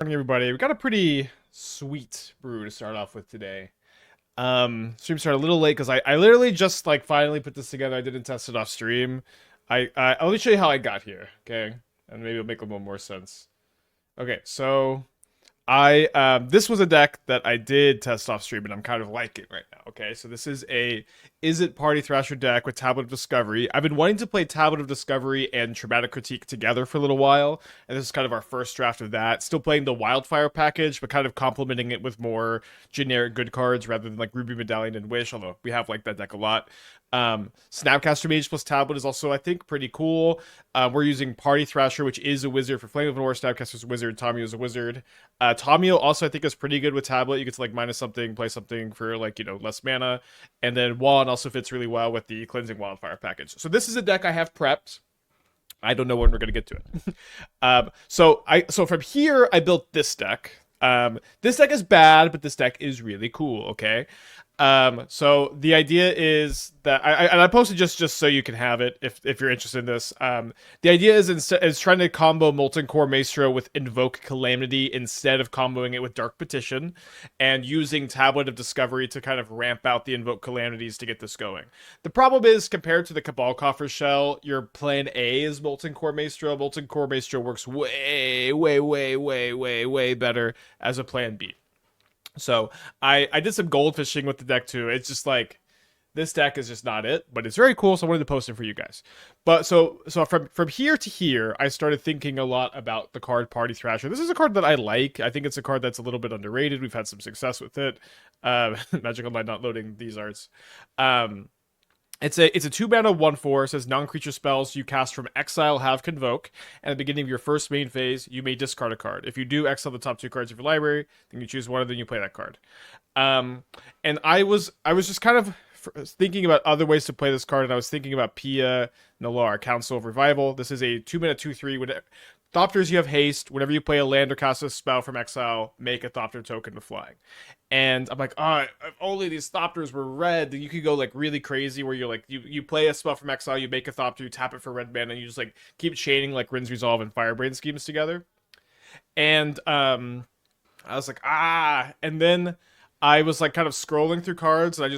Morning, everybody. We got a pretty sweet brew to start off with today. Stream started a little late because I literally just like finally put this together. I didn't test it off stream. Let me show you how I got here, okay? And maybe it'll make a little more sense. Okay, so this was a deck that I did test off stream and I'm kind of liking right now. Okay, so this is a Is It Party Thrasher deck with Tablet of Discovery. I've been wanting to play Tablet of Discovery and Traumatic Critique together for a little while, and this is kind of our first draft of that. Still playing the Wildfire package, but kind of complementing it with more generic good cards rather than like Ruby Medallion and Wish, although we have like that deck a lot. Snapcaster Mage plus Tablet is also, I think, pretty cool. We're using Party Thrasher, which is a wizard for Flame of War. Snapcaster's a wizard. Tomio is a wizard. Tomio also, I think, is pretty good with Tablet. You get to like minus something, play something for like, less mana. And then Wand also fits really well with the Cleansing Wildfire package. So this is a deck I have prepped. I don't know when we're going to get to it. So from here, I built this deck. This deck is bad, but this deck is really cool, okay? So the idea is that I posted just so you can have it if you're interested in this. The idea is trying to combo Molten Core Maestro with Invoke Calamity instead of comboing it with Dark Petition, and using Tablet of Discovery to kind of ramp out the Invoke Calamities to get this going. The problem is, compared to the Cabal Coffer Shell, your plan A is Molten Core Maestro. Molten Core Maestro works way better as a plan B. So I did some gold fishing with the deck too. It's just like this deck is just not it, but it's very cool. So I wanted to post it for you guys. But so from here to here, I started thinking a lot about the card Party Thrasher. This is a card that I like. I think it's a card that's a little bit underrated. We've had some success with it. Magic Online not loading these arts. It's a 2-mana 1/4. It says non-creature spells you cast from exile have Convoke. And at the beginning of your first main phase, you may discard a card. If you do, exile the top 2 cards of your library. Then you choose one, and then you play that card. And I was just kind of thinking about other ways to play this card, and I was thinking about Pia, Nalaar, Council of Revival. This is a 2-mana 2/3. Thopters, you have haste. Whenever you play a land or cast a spell from exile, make a Thopter token with flying. And I'm like, oh, if only these Thopters were red, then you could go like really crazy where you're like, you play a spell from exile, you make a Thopter, you tap it for red mana, and you just like keep chaining like Rin's Resolve and Firebrain schemes together. And I was like, and then I was like kind of scrolling through cards, and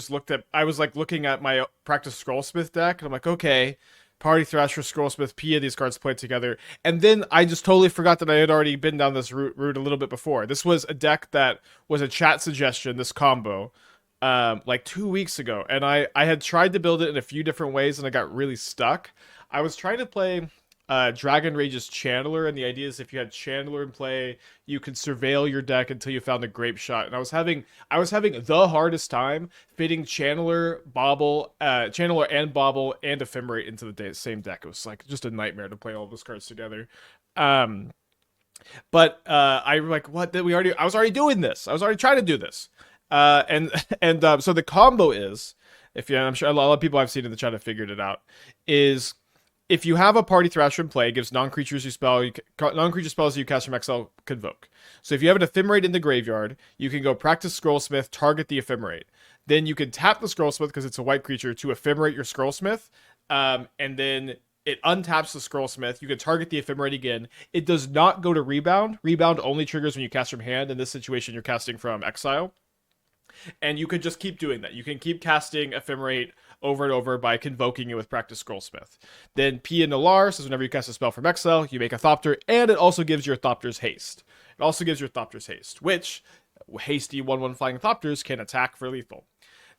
I was like looking at my Practiced Scrollsmith deck, and I'm like, okay, Party Thrasher, Scrollsmith, Pia, these cards played together. And then I just totally forgot that I had already been down this route a little bit before. This was a deck that was a chat suggestion, this combo, like 2 weeks ago. And I had tried to build it in a few different ways, and I got really stuck. I was trying to play Dragon Rage's Channeler, and the idea is if you had Channeler in play, you could surveil your deck until you found a Grape Shot. And I was having the hardest time fitting Channeler, Channeler and Bauble and Ephemerate into the same deck. It was like just a nightmare to play all those cards together. But I like what did we already? I was already doing this. I was already trying to do this. So the combo is, I'm sure a lot of people I've seen in the chat have figured it out, is if you have a Party Thrasher in play, it gives non-creature spells you cast from exile Convoke. So if you have an Ephemerate in the graveyard, you can go Practice Scrollsmith, target the Ephemerate. Then you can tap the Scrollsmith because it's a white creature to Ephemerate your Scrollsmith, and then it untaps the Scrollsmith. You can target the Ephemerate again. It does not go to Rebound. Rebound only triggers when you cast from hand. In this situation, you're casting from exile. And you can just keep doing that. You can keep casting Ephemerate over and over by convoking it with Practice Scrollsmith. Then Pia Nalaar says whenever you cast a spell from exile, you make a Thopter, and it also gives your Thopters haste. Which hasty 1/1 flying Thopters can attack for lethal.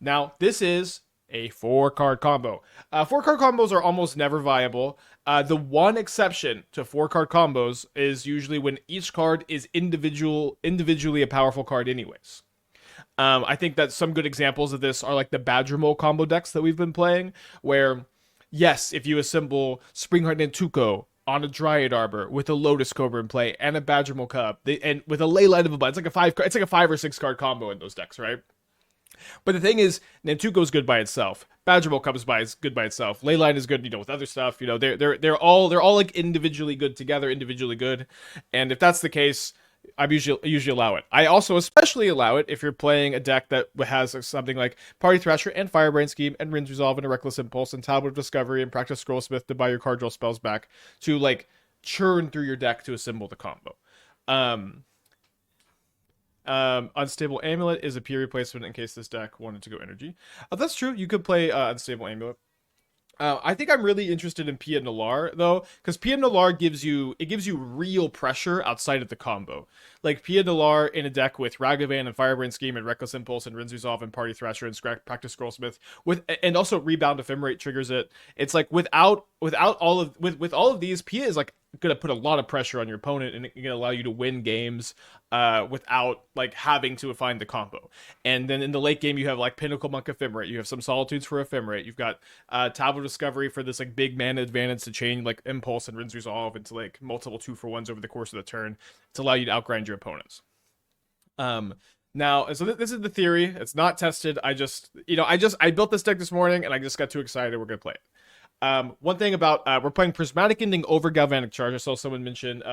Now, this is a 4-card combo. 4-card combos are almost never viable. The one exception to 4-card combos is usually when each card is individually a powerful card anyways. I think that some good examples of this are like the Badgermole combo decks that we've been playing, where, yes, if you assemble Springheart Nantuko on a Dryad Arbor with a Lotus Cobra in play and a Badgermole Cub, and with a Leyline of a Bud, it's like a 5 or 6 card combo in those decks, right? But the thing is, Nantuko's good by itself. Badgermole Cub is good by itself. Leyline is good, with other stuff. They're all like individually good together, individually good. And if that's the case, I usually allow it. I also especially allow it if you're playing a deck that has something like Party Thrasher and Firebrain Scheme and Rin's Resolve and a Reckless Impulse and Tablet of Discovery and Practice Scrollsmith to buy your card draw spells back to like churn through your deck to assemble the combo. Unstable Amulet is a P replacement in case this deck wanted to go energy. That's true. You could play Unstable Amulet. I think I'm really interested in Pia Nalaar though, because Pia Nalaar gives you real pressure outside of the combo. Like Pia Nalaar in a deck with Ragavan and Firebrain Scheme and Reckless Impulse and Wren's Resolve and Party Thrasher and Practiced Scrollsmith with and also Rebound Ephemerate triggers it. It's like without all of with all of these, Pia is like gonna put a lot of pressure on your opponent and it's gonna allow you to win games without like having to find the combo. And then in the late game, you have like Pinnacle Monk Ephemerate. You have some Solitudes for Ephemerate. You've got Tableau Discovery for this like big mana advantage to chain like Impulse and Rinse Resolve into like multiple 2-for-1s over the course of the turn to allow you to outgrind your opponents. Now, so this is the theory. It's not tested. I built this deck this morning and I just got too excited. We're gonna play it. One thing about we're playing Prismatic Ending over Galvanic Charge. I saw someone mention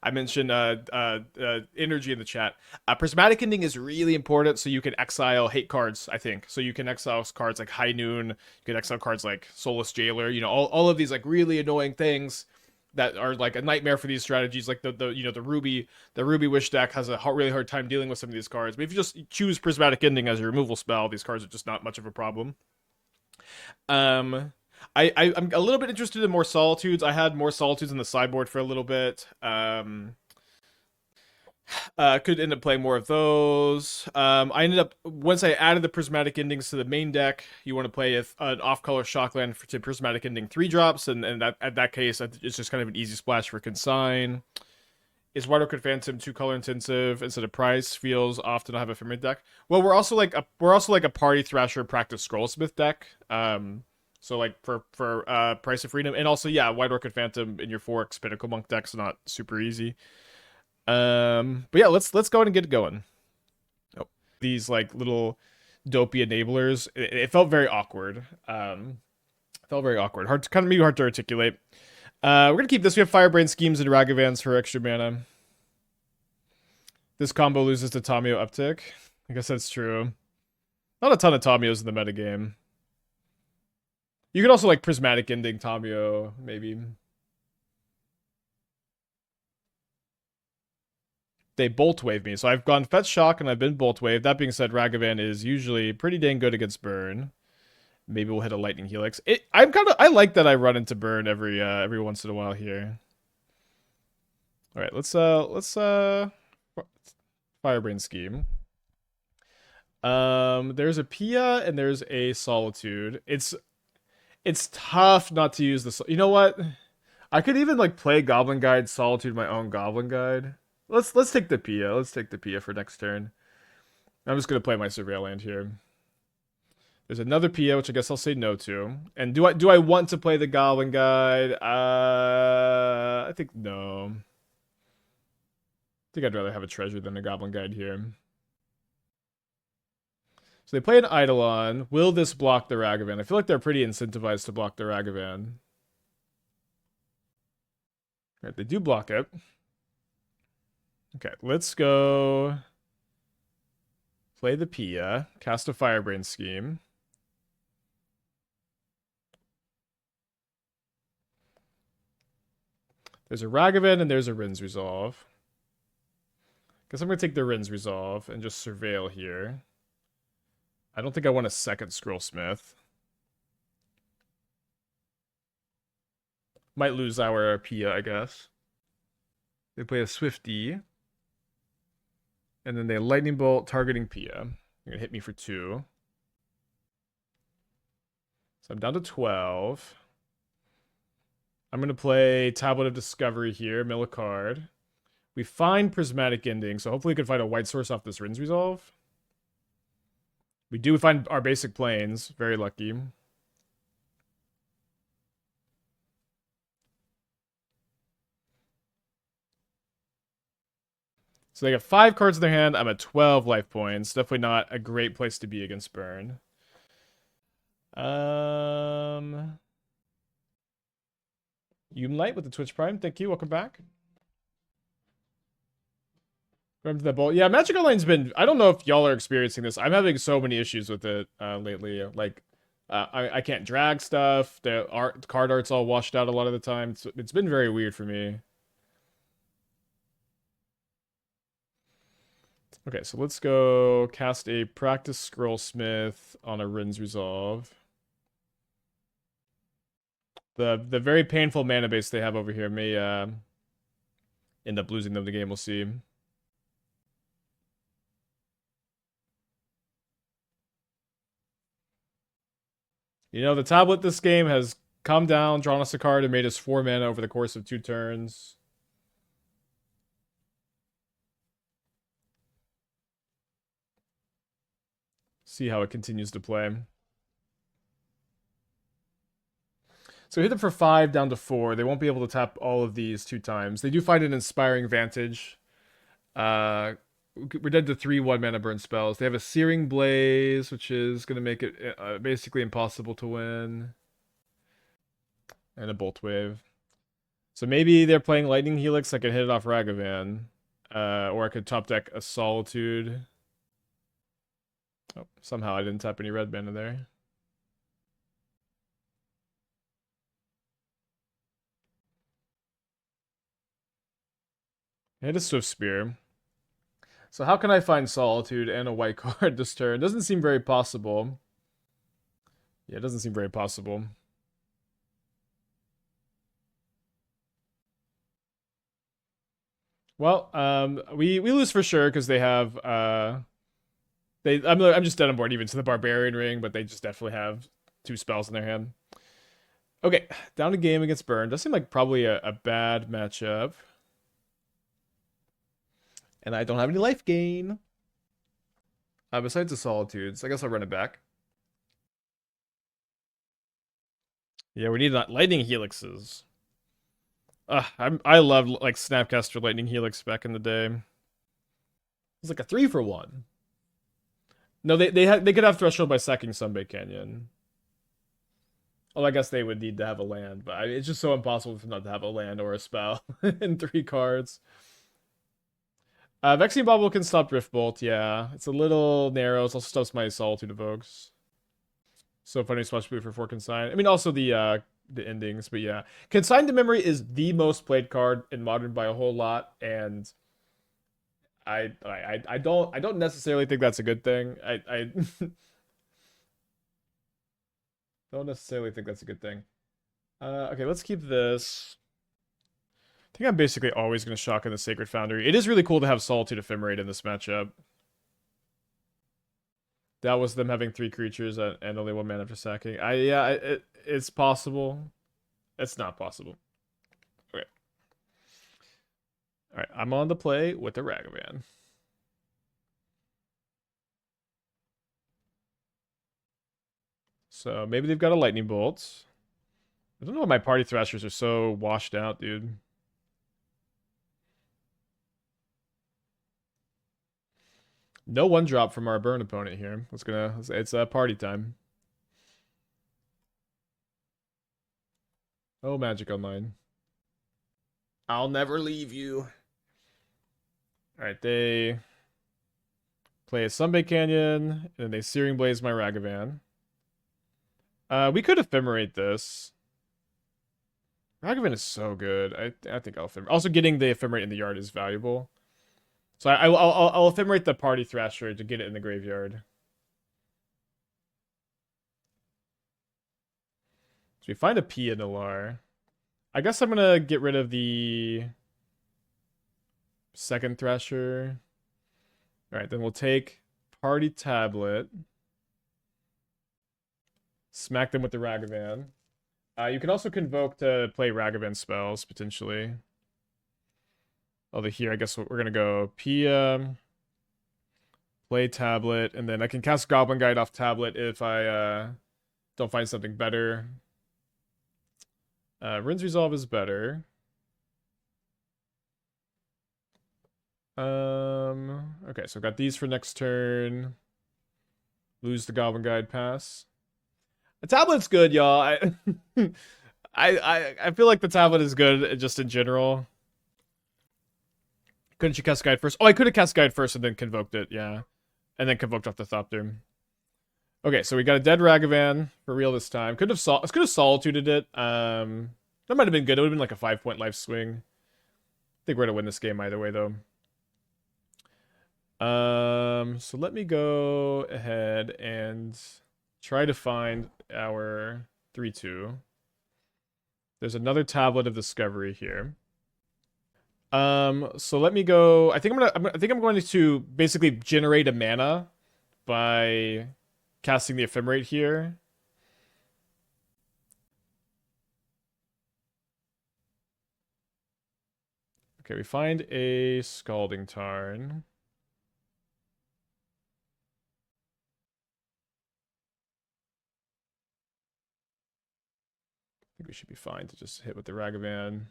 I mentioned energy in the chat. Prismatic Ending is really important so you can exile hate cards, I think. So you can exile cards like High Noon, you can exile cards like Soulless Jailer, all of these like really annoying things that are like a nightmare for these strategies. Like the Ruby Wish deck has a really hard time dealing with some of these cards. But if you just choose Prismatic Ending as your removal spell, these cards are just not much of a problem. I'm a little bit interested in more Solitudes. I had more Solitudes in the sideboard for a little bit. Could end up playing more of those. I ended up, once I added the Prismatic Endings to the main deck, you want to play an off-color Shockland to Prismatic Ending 3-drops, and that, at that case, it's just kind of an easy splash for Consign. Is White Orchid Phantom 2-color intensive instead of price? Feels off to not have a Ephemerate deck. Well, we're also like a Party Thrasher Practiced Scrollsmith deck. So like for Price of Freedom, and also White Orchid Phantom in your Forks Pinnacle Monk deck's not super easy. But yeah, let's go ahead and get it going. Oh, these like little dopey enablers, it felt very awkward. Felt very awkward. Maybe hard to articulate. We're gonna keep this. We have Firebrain Schemes and Ragavans for extra mana. This combo loses to Tamio uptick. I guess that's true. Not a ton of Tamios in the metagame. You could also like Prismatic Ending Tamio, maybe. They bolt wave me. So I've gone Fetch Shock and I've been bolt wave. That being said, Ragavan is usually pretty dang good against burn. Maybe we'll hit a Lightning Helix. I like that I run into burn every once in a while here. All right, let's Firebrain Scheme. There's a Pia and there's a Solitude. It's tough not to use this. You know what? I could even like play Goblin Guide, Solitude my own Goblin Guide. Let's take the Pia. Let's take the Pia for next turn. I'm just gonna play my Surveil Land here. There's another Pia, which I guess I'll say no to. And do I want to play the Goblin Guide? I think no. I think I'd rather have a treasure than a Goblin Guide here. So they play an Eidolon. Will this block the Ragavan? I feel like they're pretty incentivized to block the Ragavan. Alright, they do block it. Okay, let's go play the Pia, cast a Firebrain Scheme. There's a Ragavan and there's a Wren's Resolve. Guess I'm going to take the Wren's Resolve and just surveil here. I don't think I want a second Scrollsmith. Might lose our Pia, I guess. They play a Swifty. And then they Lightning Bolt targeting Pia. They're going to hit me for 2. So I'm down to 12. I'm going to play Tablet of Discovery here, mill a card. We find Prismatic Ending, so hopefully we can find a white source off this Wren's Resolve. We do find our basic planes. Very lucky. So they got 5 cards in their hand. I'm at 12 life points. Definitely not a great place to be against burn. Light with the Twitch Prime. Thank you. Welcome back. Welcome to the bowl. Yeah, Magic Online's been... I don't know if y'all are experiencing this. I'm having so many issues with it lately. Like, I can't drag stuff. The card art's all washed out a lot of the time. It's been very weird for me. Okay, so let's go cast a Practiced Scrollsmith on a Wrenn's Resolve. The very painful mana base they have over here may end up losing them the game, we'll see. You know, the tablet this game has come down, drawn us a card, and made us 4 mana over the course of 2 turns. See how it continues to play. So hit them for 5 down to 4. They won't be able to tap all of these 2 times. They do find an Inspiring Vantage. We're dead to 3 1-mana burn spells. They have a Searing Blaze, which is going to make it basically impossible to win. And a Bolt Wave. So maybe they're playing Lightning Helix. I could hit it off Ragavan. Or I could top deck a Solitude. Oh, somehow I didn't tap any red mana there. Hit a Swift Spear. So how can I find Solitude and a white card this turn? Doesn't seem very possible. Yeah, it doesn't seem very possible. Well, we lose for sure because they have I'm just dead on board even to the Barbarian Ring, but they just definitely have 2 spells in their hand. Okay, down to game against Burn. Does seem like probably a bad matchup. And I don't have any life gain. Besides the Solitudes, I guess I'll run it back. Yeah, we need Lightning Helixes. I loved like Snapcaster Lightning Helix back in the day. It was like a 3-for-1. No, they could have Threshold by sacking Sunbaked Canyon. Oh, I guess they would need to have a land, but it's just so impossible for them not to have a land or a spell in 3 cards. Vexing Bauble can stop Driftbolt, yeah. It's a little narrow. It also stops my Solitude Evokes. So funny Splash Blue for 4 Consign. I mean, also the endings, but yeah. Consign to Memory is the most played card in Modern by a whole lot, and I don't necessarily think that's a good thing. I don't necessarily think that's a good thing. Okay, let's keep this. I think I'm basically always going to shock in the Sacred Foundry. It is really cool to have Solitude Ephemerate in this matchup. That was them having 3 creatures and only 1 mana after sacking. It's possible. It's not possible. Okay. Alright, I'm on the play with the Ragavan. So maybe they've got a Lightning Bolt. I don't know why my Party Thrashers are so washed out, dude. No 1-drop from our burn opponent here. It's party time. Oh, Magic Online. I'll never leave you. Alright, they play a Sunbaked Canyon, and then they Searing Blaze my Ragavan. We could Ephemerate this. Ragavan is so good. I think I'll Ephemerate. Also, getting the Ephemerate in the yard is valuable. So I'll Ephemerate the Party Thrasher to get it in the graveyard. So we find a P in Nalaar. I guess I'm gonna get rid of the 2nd Thrasher. Alright, then we'll take Party Tablet. Smack them with the Ragavan. You can also Convoke to play Ragavan spells, potentially. Although here, I guess we're going to go PM, play Tablet, and then I can cast Goblin Guide off Tablet if I don't find something better. Wrenn's Resolve is better. Okay, so I've got these for next turn. Lose the Goblin Guide, pass. The tablet's good, y'all. I feel like the tablet is good just in general. Couldn't you cast Guide first? Oh, I could have cast Guide first and then Convoked it, yeah. And then Convoked off the Thopter. Okay, so we got a dead Ragavan for real this time. Could have Solituded it. That might have been good. It would have been like a 5-point life swing. I think we're going to win this game either way, though. So let me go ahead and try to find our 3/2. There's another tablet of discovery here. So let me go. I think I think I'm going to basically generate a mana by casting the Ephemerate here. Okay, we find a Scalding Tarn. I think we should be fine to just hit with the Ragavan.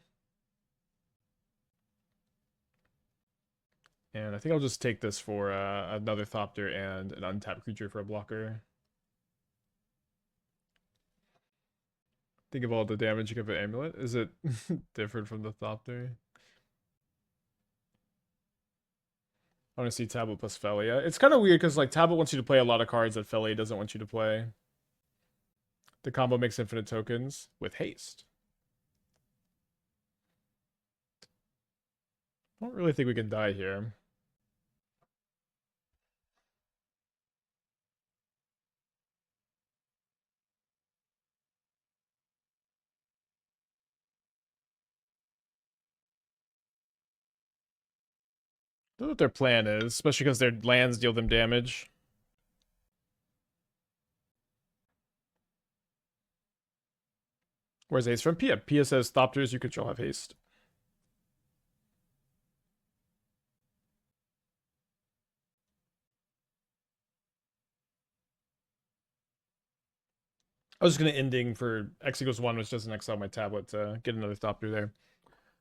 And I think I'll just take this for another Thopter and an untapped creature for a blocker. Think of all the damage you give an amulet. Is it different from the Thopter? I want to see Tablet plus Felia. It's kind of weird because like Tablet wants you to play a lot of cards that Felia doesn't want you to play. The combo makes infinite tokens with haste. I don't really think we can die here. I don't know what their plan is, especially because their lands deal them damage. Where's haste from Pia? Pia says Thopters you control have haste. I was just going to ending for X equals 1, which doesn't exile my tablet to get another Thopter there.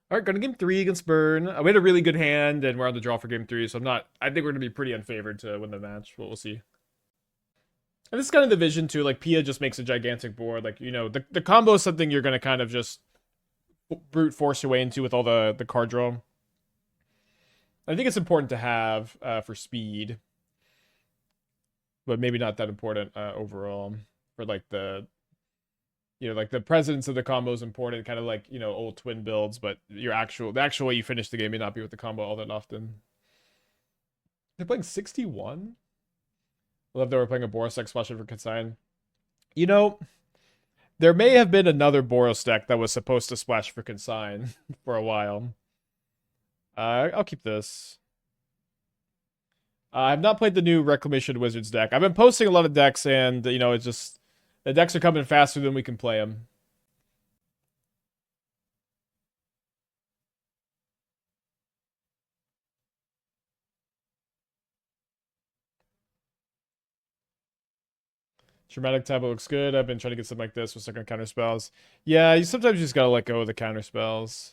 All right, going to game 3 against Burn. We had a really good hand, and we're on the draw for game 3, so I think we're going to be pretty unfavored to win the match, but we'll see. And this is kind of the vision, too. Like, Pia just makes a gigantic board. Like, you know, the combo is something you're going to kind of just brute force your way into with all the card draw. I think it's important to have for speed, but maybe not that important overall for like the like the presence of the combo is important, kind of like old twin builds, but the actual way you finish the game may not be with the combo all that often. They're playing 61. I love that we're playing a Boros deck splashing for Consign. There may have been another Boros deck that was supposed to splash for Consign for a while. I'll keep this. I've not played the new Reclamation Wizards deck. I've been posting a lot of decks, and it's just the decks are coming faster than we can play them. Dramatic Tableau looks good. I've been trying to get something like this with second counter spells. Yeah, you sometimes just gotta let go of the counter spells.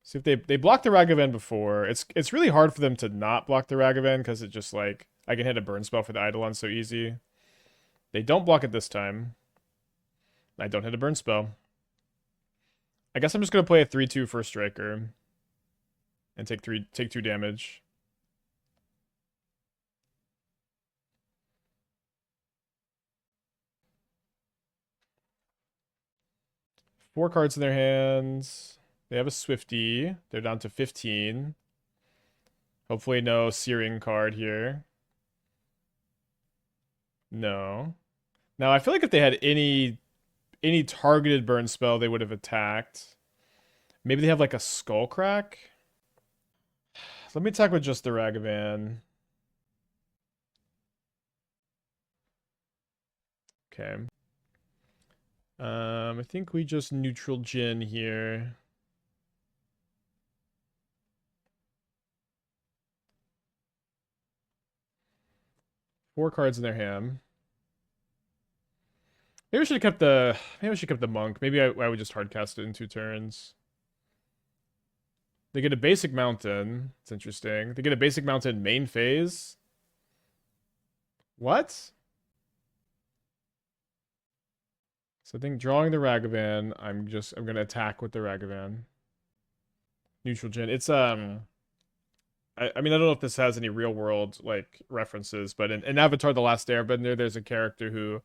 See if they blocked the Ragavan before. It's really hard for them to not block the Ragavan because it just like I can hit a burn spell for the Eidolon so easy. They don't block it this time. I don't hit a burn spell. I guess I'm just gonna play a 3/2 first striker and take 2 damage. Four cards in their hands. They have a Swifty. They're down to 15. Hopefully no Searing card here. No. Now I feel like if they had any targeted burn spell, they would have attacked. Maybe they have like a Skullcrack. Let me attack with just the Ragavan. Okay. I think we just neutral Jin here. Four cards in their hand. Maybe we should have kept the monk. Maybe I would just hardcast it in 2 turns. They get a basic mountain. It's interesting. They get a basic mountain main phase. What? So I think drawing the Ragavan, I'm gonna attack with the Ragavan. Neutral Jin. It's I mean I don't know if this has any real world like references, but in Avatar: The Last Airbender, there's a character who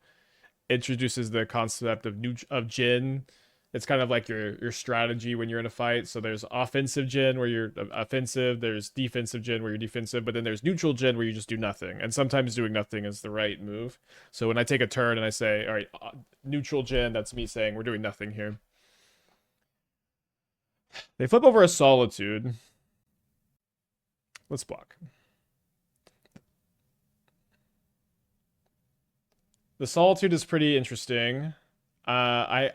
introduces the concept of Jin It's kind of like your strategy when you're in a fight. So there's offensive gen where you're offensive, there's defensive gen where you're defensive, but then there's neutral gen where you just do nothing. And sometimes doing nothing is the right move. So when I take a turn and I say, all right, neutral gen, that's me saying we're doing nothing here. They flip over a Solitude. Let's block. The Solitude is pretty interesting. I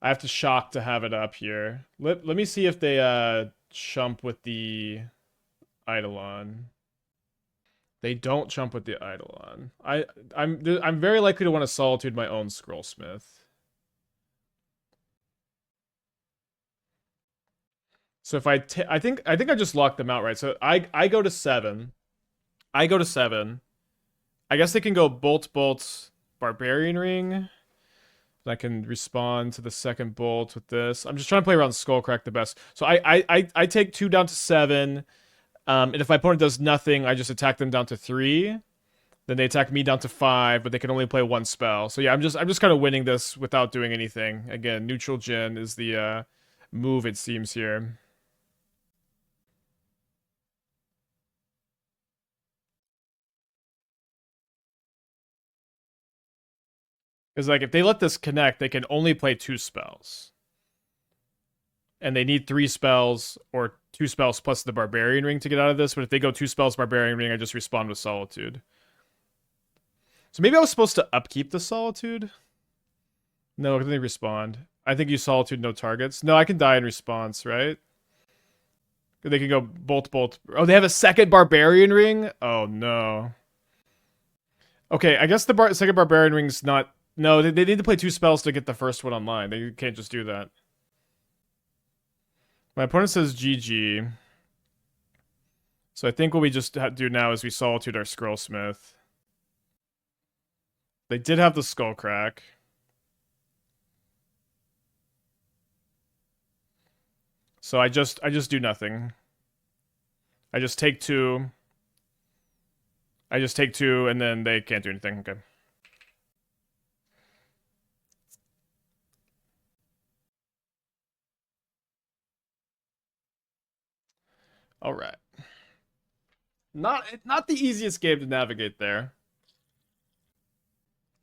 have to shock to have it up here. Let me see if they chump with the Eidolon. They don't chump with the Eidolon. I'm very likely to want to Solitude my own Scrollsmith. So if I think I just locked them out, right? So I go to 7. I go to 7. I guess they can go Bolt, Barbarian Ring. I can respond to the second bolt with this. I'm just trying to play around Skullcrack the best. So I take 2 down to 7. And if my opponent does nothing, I just attack them down to 3. Then they attack me down to 5, but they can only play 1 spell. So yeah, I'm just kind of winning this without doing anything. Again, neutral gen is the move, it seems here. Because like if they let this connect, they can only play 2 spells. And they need 3 spells or 2 spells plus the Barbarian Ring to get out of this. But if they go 2 spells Barbarian Ring, I just respond with Solitude. So maybe I was supposed to upkeep the Solitude? No, can they respond? I think you Solitude no targets. No, I can die in response, right? They can go bolt. Oh, they have a second Barbarian Ring? Oh, no. Okay, I guess the second Barbarian Ring's not... No, they need to play 2 spells to get the first one online. They can't just do that. My opponent says GG. So I think what we just do now is we Solitude our Scrollsmith. They did have the Skullcrack. So I just do nothing. I just take 2. I just take 2, and then they can't do anything. Okay. All right. Not the easiest game to navigate there.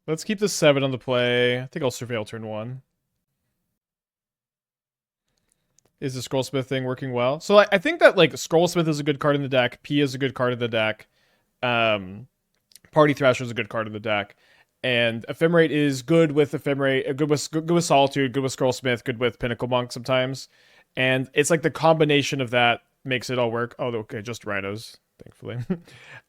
Let's keep the 7 on the play. I think I'll Surveil turn 1. Is the Scrollsmith thing working well? So I think that like Scrollsmith is a good card in the deck. P is a good card in the deck. Party Thrasher is a good card in the deck. And Ephemerate is good with Ephemerate, good with Solitude, good with Scrollsmith, good with Pinnacle Monk sometimes. And it's like the combination of that makes it all work. Oh, okay, just Rhinos, thankfully.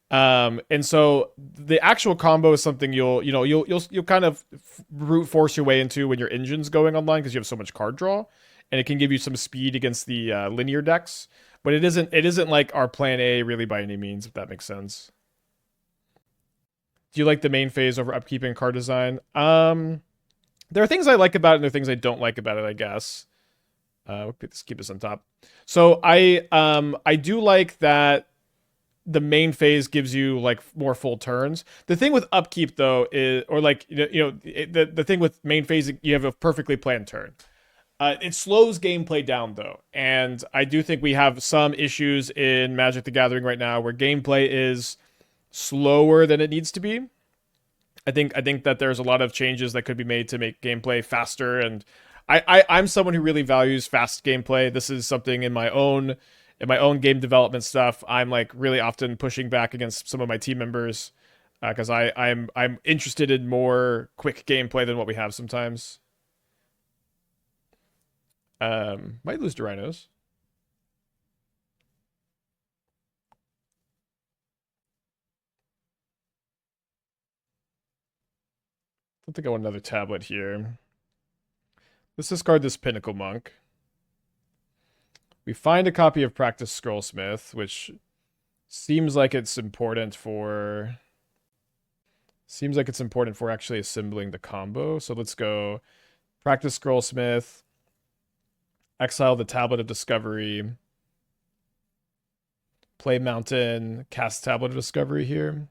And so the actual combo is something you'll kind of brute force your way into when your engine's going online because you have so much card draw, and it can give you some speed against the linear decks. But it isn't like our plan A really by any means, if that makes sense. Do you like the main phase over upkeep and card design? There are things I like about it, and there are things I don't like about it, I guess. Let's keep this on top. So I do like that the main phase gives you like more full turns. The thing with upkeep though is, or like the thing with main phase, you have a perfectly planned turn. It slows gameplay down though, and I do think we have some issues in Magic the Gathering right now where gameplay is slower than it needs to be. I think that there's a lot of changes that could be made to make gameplay faster, and I'm someone who really values fast gameplay. This is something in my own game development stuff. I'm like really often pushing back against some of my team members because I'm interested in more quick gameplay than what we have sometimes. Might lose to Rhinos. I think I want another tablet here. Let's discard this Pinnacle Monk. We find a copy of Practiced Scrollsmith, which seems like it's important for... Seems like it's important for actually assembling the combo. So let's go Practiced Scrollsmith. Exile the Tablet of Discovery. Play Mountain. Cast Tablet of Discovery here.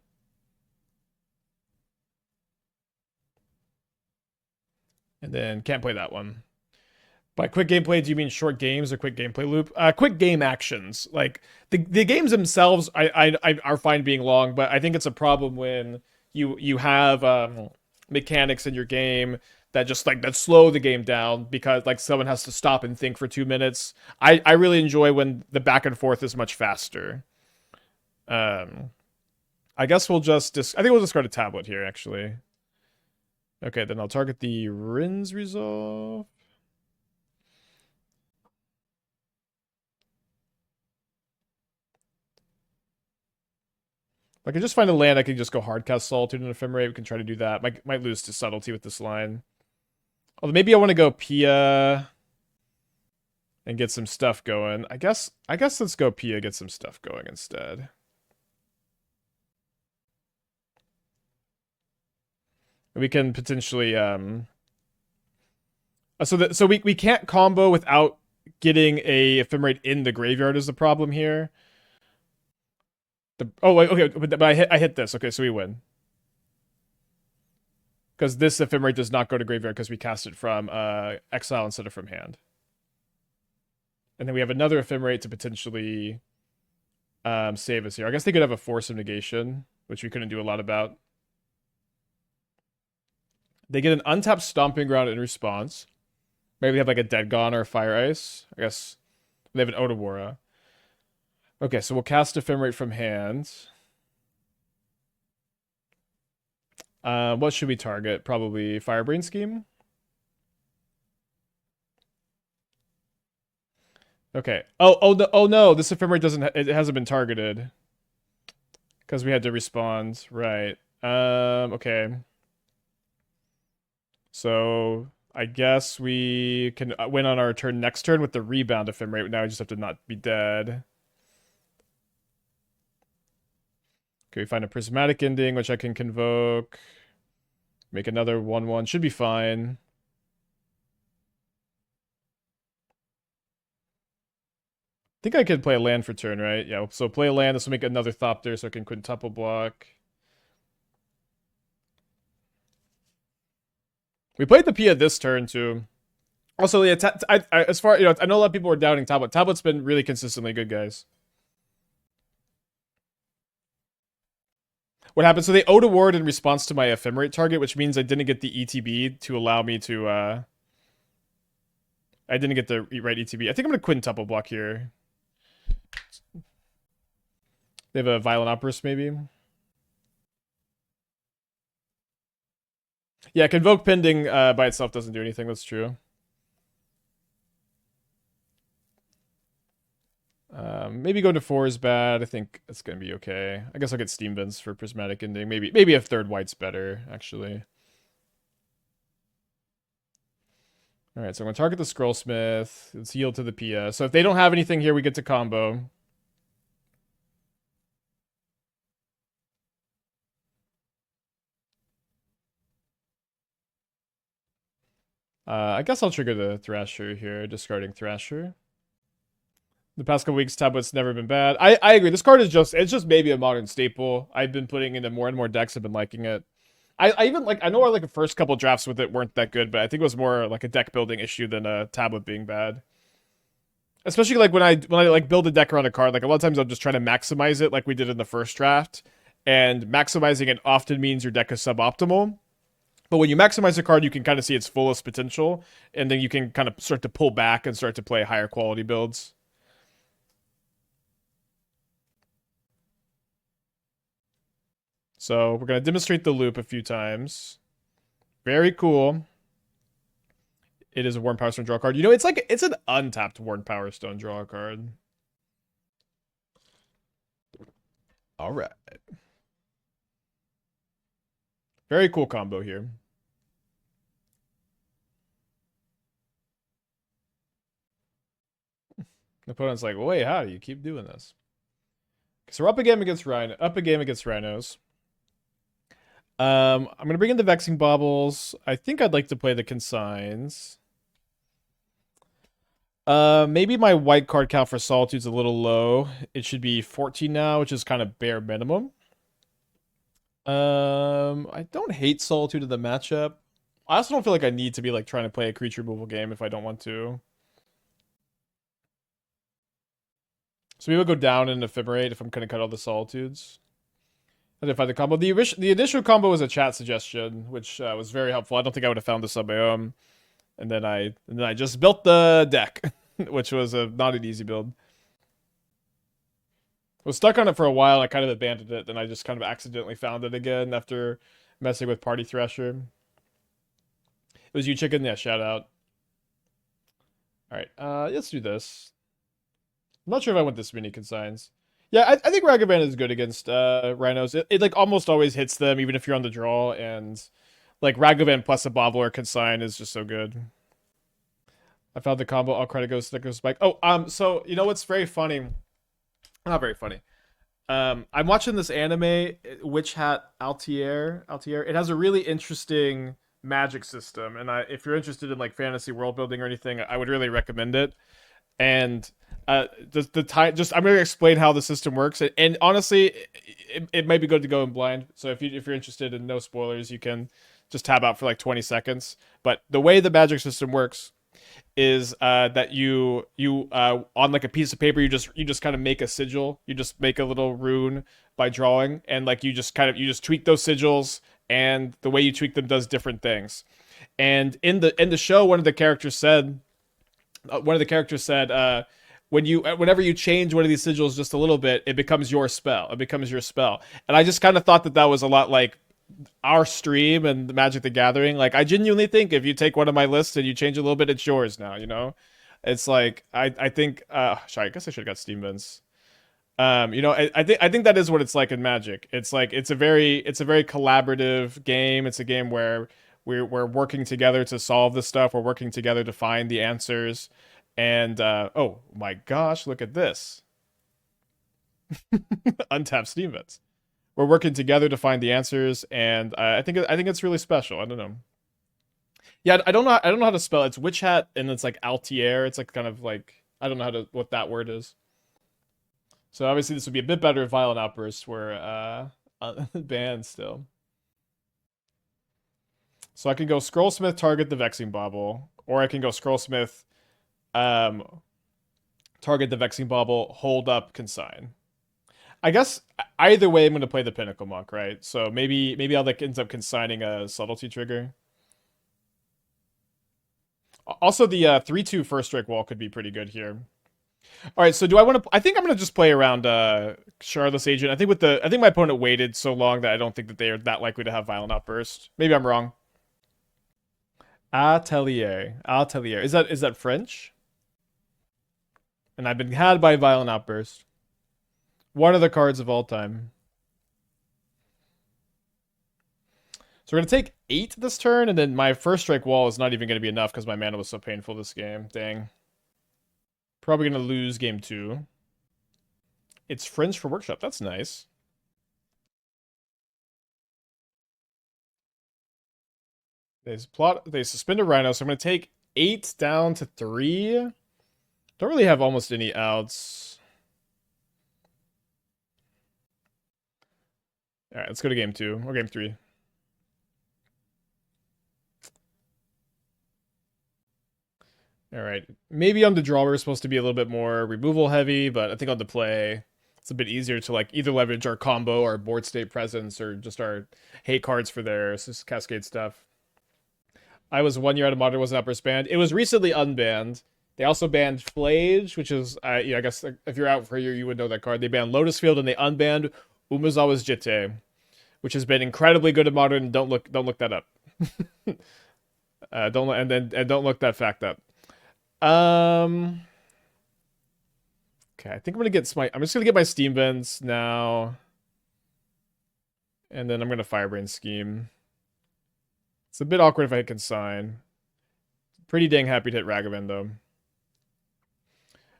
And then can't play that one. By quick gameplay, do you mean short games or quick gameplay loop? Quick game actions. Like the games themselves, I are fine being long, but I think it's a problem when you have mechanics in your game that just like that slow the game down because like someone has to stop and think for 2 minutes. I really enjoy when the back and forth is much faster. Um, I guess we'll I think we'll just go to tablet here actually. Okay, then I'll target the Renn's resolve. If I can just find a land, I can just go hardcast Solitude and Ephemerate. We can try to do that. Might lose to Subtlety with this line. Although maybe I want to go Pia and get some stuff going. I guess let's go Pia, get some stuff going instead. We can potentially so we can't combo without getting a Ephemerate in the graveyard is the problem here. Oh wait, okay, but I hit this. Okay, so we win. Because this Ephemerate does not go to graveyard because we cast it from exile instead of from hand. And then we have another Ephemerate to potentially save us here. I guess they could have a Force of Negation, which we couldn't do a lot about. They get an untapped Stomping Ground in response. Maybe they have like a Dead Gone or a Fire Ice. I guess they have an Otawara. Okay, so we'll cast Ephemerate from hand. What should we target? Probably Firebrain Scheme. Okay. Oh no! This Ephemerate it hasn't been targeted because we had to respond. Right. Okay. So I guess we can win on our turn next turn with the rebound Ephemerate. Now we just have to not be dead. Okay, we find a Prismatic Ending, which I can convoke. Make another 1/1. Should be fine. I think I could play a land for turn, right? Yeah, so play a land. This will make another Thopter so I can quintuple block. We played the Pia this turn, too. Also, yeah, as far, I know a lot of people were doubting Tablet. Tablet's been really consistently good, guys. What happened? So they owed a ward in response to my Ephemerate target, which means I didn't get the ETB to allow me to, I didn't get the right ETB. I think I'm going to quintuple block here. They have a Violent Operus, maybe? Yeah, Convoke Pending by itself doesn't do anything, that's true. Maybe going to 4 is bad. I think it's going to be okay. I guess I'll get Steam Vents for Prismatic Ending. Maybe a third white's better, actually. Alright, so I'm going to target the Scrollsmith. Let's yield to the Pia. So if they don't have anything here, we get to combo. I guess I'll trigger the Thrasher here, discarding Thrasher. The past couple weeks, Tablet's never been bad. I agree. This card is it's just maybe a modern staple. I've been putting into more and more decks. I've been liking it. I even like, I know our like the first couple drafts with it weren't that good, but I think it was more like a deck building issue than a Tablet being bad. Especially like when I like build a deck around a card, like a lot of times I'm just trying to maximize it like we did in the first draft. And maximizing it often means your deck is suboptimal. But when you maximize a card, you can kind of see its fullest potential, and then you can kind of start to pull back and start to play higher quality builds. So we're going to demonstrate the loop a few times. Very cool. It is a Worn Power Stone draw card. It's an untapped Worn Power Stone draw card. All right. Very cool combo here. The opponent's like, wait, how do you keep doing this? So we're up a game against Rhinos. I'm gonna bring in the Vexing Baubles. I think I'd like to play the Consigns. Maybe my white card count for Solitude's a little low. It should be 14 now, which is kind of bare minimum. I don't hate Solitude in the matchup. I also don't feel like I need to be like trying to play a creature removal game if I don't want to. So we would go down in Ephemerate if I'm gonna cut all the Solitudes. I didn't find the combo. The initial combo was a chat suggestion, which was very helpful. I don't think I would have found this on my own. And then I just built the deck, which was not an easy build. Was stuck on it for a while. I kind of abandoned it. Then I just kind of accidentally found it again after messing with Party Thrasher. It was you, chicken. Yeah, shout out. All right, let's do this. I'm not sure if I want this many consigns. Yeah, I think Ragavan is good against rhinos. It like almost always hits them, even if you're on the draw. And like Ragavan plus a Bauble or Consign is just so good. I found the combo. All credit goes to the Spike. Oh, so you know what's very funny? Not very funny. I'm watching this anime, Witch Hat Altier. It has a really interesting magic system, and if you're interested in like fantasy world building or anything, I would really recommend it. And the time, just I'm gonna explain how the system works, and honestly, it might be good to go in blind. So if you're interested in no spoilers, you can just tab out for like 20 seconds. But the way the magic system works is that you on like a piece of paper you just kind of make a sigil. You just make a little rune by drawing, and like you just tweak those sigils, and the way you tweak them does different things. And in the show, one of the characters said whenever you change one of these sigils just a little bit, it becomes your spell. And I just kind of thought that was a lot like our stream and the Magic the Gathering. Like, I genuinely think if you take one of my lists and you change a little bit, it's yours now, you know? It's like, I think, sorry, I guess I should have got Steam Vents. I think that is what it's like in Magic. It's like, it's a very collaborative game. It's a game where we're working together to solve the stuff. We're working together to find the answers. And, oh my gosh, look at this. Untapped Steam Vents. We're working together to find the answers, and I think it's really special. I don't know. Yeah, I don't know how to spell it. It's Witch Hat, and it's like Altier. It's like kind of like I don't know what that word is. So obviously this would be a bit better if Violent Outbursts were banned still. So I can go Scrollsmith, target the Vexing Bauble, or I can go Scrollsmith, target the Vexing Bauble, hold up, Consign. I guess either way, I'm going to play the Pinnacle Monk, right? So maybe I'll like end up consigning a Subtlety trigger. Also, the 3/2 first strike wall could be pretty good here. All right, so do I want to? I think I'm going to just play around Charlotte's Agent. I think my opponent waited so long that I don't think that they are that likely to have Violent Outburst. Maybe I'm wrong. Atelier. Is that French? And I've been had by Violent Outburst. One of the cards of all time. So we're going to take 8 this turn, and then my first strike wall is not even going to be enough because my mana was so painful this game. Dang. Probably going to lose game 2. It's Fringe for Workshop. That's nice. They suspend a Rhino, so I'm going to take 8 down to 3. Don't really have almost any outs. All right, let's go to game 2 or game 3. All right, maybe on the draw we're supposed to be a little bit more removal heavy, but I think on the play it's a bit easier to like either leverage our combo, our board state presence, or just our hate cards for their cascade stuff. I was 1 year out of Modern was an uppers banned. It was recently unbanned. They also banned Flage, which is, I guess if you're out for a year, you would know that card. They banned Lotus Field and they unbanned Umezawa's Jitte, which has been incredibly good at Modern. Don't look that up. Don't look that fact up. Okay, I think I'm just gonna get my Steam Vents now, and then I'm gonna Firebrain Scheme. It's a bit awkward if I hit Consign. Pretty dang happy to hit Ragavan though.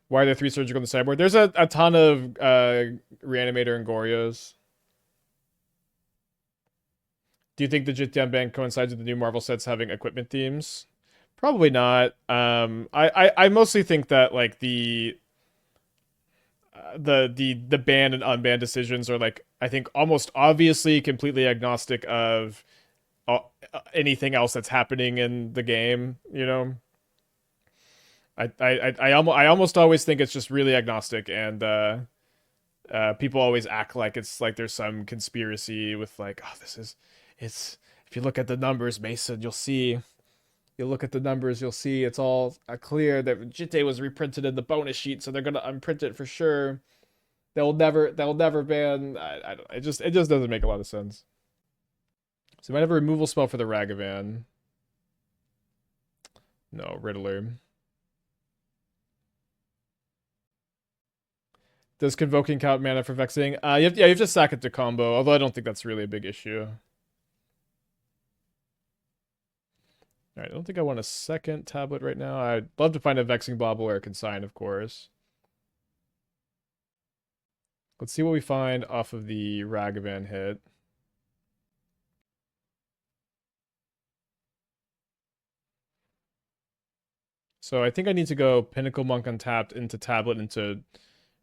Why are there 3 surgical on the sideboard? There's a ton of Reanimator and Gorios. Do you think the Jityan ban coincides with the new Marvel sets having equipment themes? Probably not. I mostly think that like the ban and unban decisions are like I think almost obviously completely agnostic of anything else that's happening in the game. You know, I almost always think it's just really agnostic, and people always act like it's like there's some conspiracy with like, oh, this is it's. If you look at the numbers, Mason, you'll see. You look at the numbers, you'll see it's all clear that Jitte was reprinted in the bonus sheet, so they're gonna unprint it for sure. They'll never ban. I don't. It just doesn't make a lot of sense. So might have a removal spell for the Ragavan. No, Riddler. Does Convoking count mana for Vexing? You have to sack it to combo, although I don't think that's really a big issue. Alright, I don't think I want a second tablet right now. I'd love to find a Vexing Bauble or a Consign, of course. Let's see what we find off of the Ragavan hit. So I think I need to go Pinnacle Monk untapped into tablet into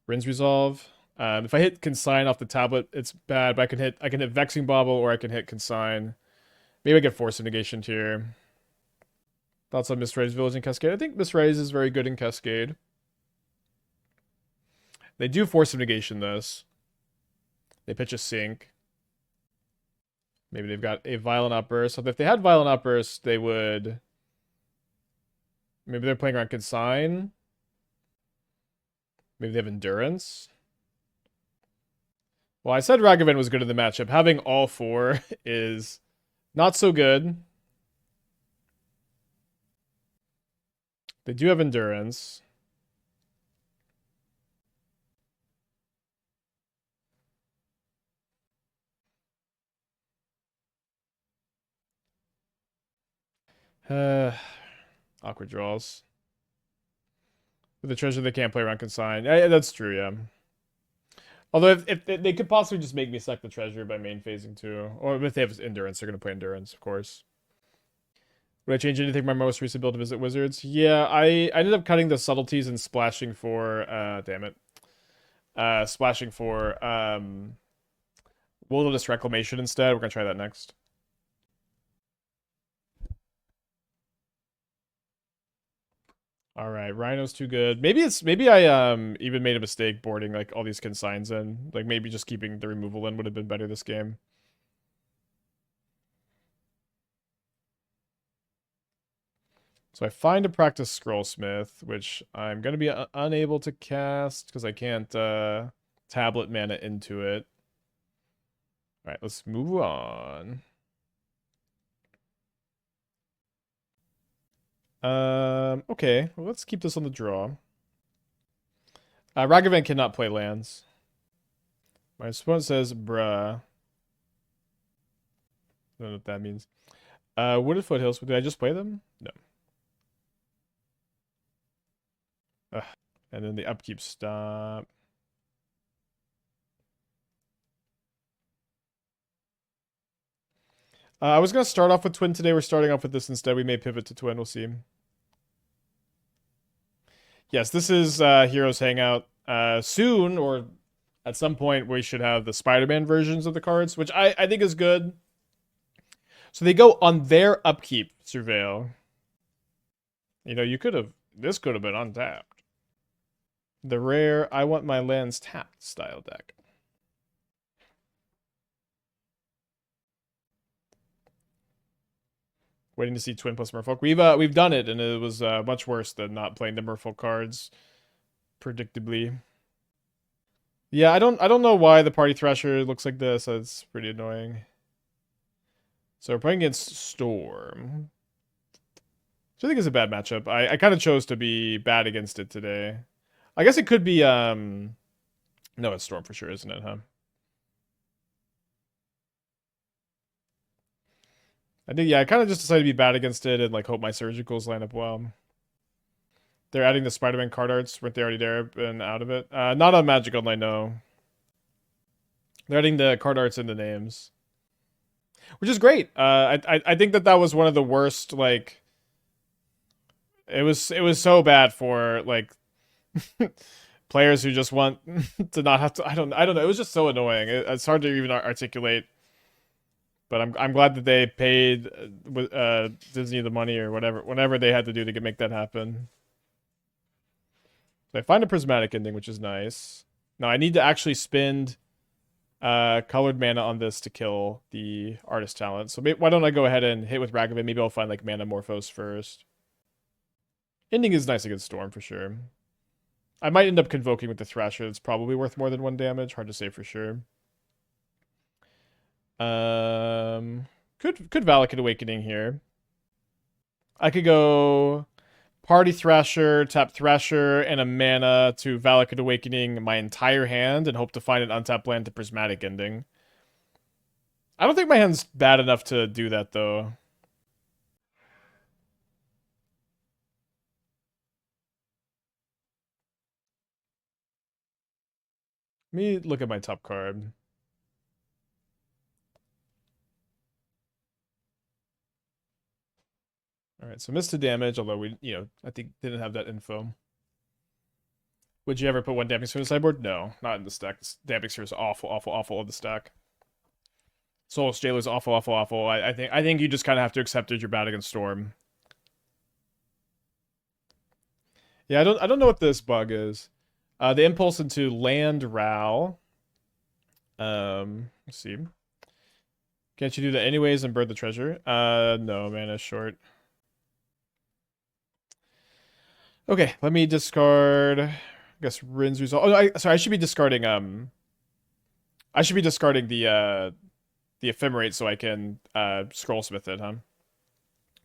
Renn's Resolve. If I hit Consign off the tablet, it's bad, but I can hit Vexing Bauble or I can hit Consign. Maybe I get Force of Negation here. Thoughts on Misraise Village and Cascade? I think Misraise is very good in Cascade. They do Force of Negation this. They pitch a Sink. Maybe they've got a Violent Outburst. So if they had Violent Outburst, they would... Maybe they're playing around Consign. Maybe they have Endurance. Well, I said Ragavan was good in the matchup. Having all four is not so good. They do have Endurance. Awkward draws. With the treasure, they can't play around Consign. Yeah, that's true, yeah. Although if they could possibly just make me suck the treasure by main phasing too. Or if they have Endurance, they're going to play Endurance, of course. Would I change anything from my most recent build to visit Wizards? Yeah, I ended up cutting the subtleties and splashing for... damn it. Splashing for... Wilderness Reclamation instead. We're going to try that next. All right, Rhino's too good. Maybe I even made a mistake boarding like all these consigns in. Like maybe just keeping the removal in would have been better this game. So I find a Practiced Scrollsmith, which I'm gonna be unable to cast because I can't tablet mana into it. All right, let's move on. Okay, well, let's keep this on the draw. Ragavan cannot play lands. My opponent says, bruh. I don't know what that means. Wooded Foothills, did I just play them? No. Ugh. And then the upkeep stop. I was going to start off with Twin today. We're starting off with this instead. We may pivot to Twin. We'll see. Yes, this is Heroes Hangout. Soon, or at some point, we should have the Spider-Man versions of the cards, which I think is good. So they go on their upkeep, Surveil. You know, you could have... This could have been untapped. The rare, I want my lands tapped style deck. Waiting to see Twin plus Merfolk. We've done it, and it was much worse than not playing the Merfolk cards, predictably. Yeah, I don't know why the Party Thrasher looks like this. It's pretty annoying. So we're playing against Storm, which I think is a bad matchup. I kind of chose to be bad against it today. I guess it could be no, it's Storm for sure, isn't it, huh? I think, yeah, I kind of just decided to be bad against it and, like, hope my surgicals line up well. They're adding the Spider-Man card arts. Weren't they already there and out of it? Not on Magic Online, no. They're adding the card arts in the names. Which is great. I think that was one of the worst, like... It was so bad for, like... players who just want to not have to... I don't know. It was just so annoying. It's hard to even articulate... But I'm glad that they paid Disney the money or whatever they had to do to make that happen. So I find a prismatic ending, which is nice. Now I need to actually spend colored mana on this to kill the artist talent. So why don't I go ahead and hit with Ragavan? Maybe I'll find like mana Morphos first. Ending is nice against Storm for sure. I might end up convoking with the Thrasher. It's probably worth more than 1 damage. Hard to say for sure. Could Valakut Awakening here. I could go Party Thrasher, tap Thrasher, and a mana to Valakut Awakening my entire hand and hope to find an untapped land to Prismatic Ending. I don't think my hand's bad enough to do that, though. Let me look at my top card. Alright, so missed a damage, although we, I think didn't have that info. Would you ever put 1 Damping Sphere in the sideboard? No, not in the stack. Damping Sphere is awful, awful, awful of the stack. Soulless Jailer is awful, awful, awful. I think you just kind of have to accept it. You're bad against Storm. Yeah, I don't know what this bug is. The impulse into land Ral. Let's see. Can't you do that anyways and burn the treasure? No, mana short. Okay, let me discard. I guess Wrenn's Resolve. Oh, no, sorry, I should be discarding the Ephemerate so I can Scrollsmith it, huh?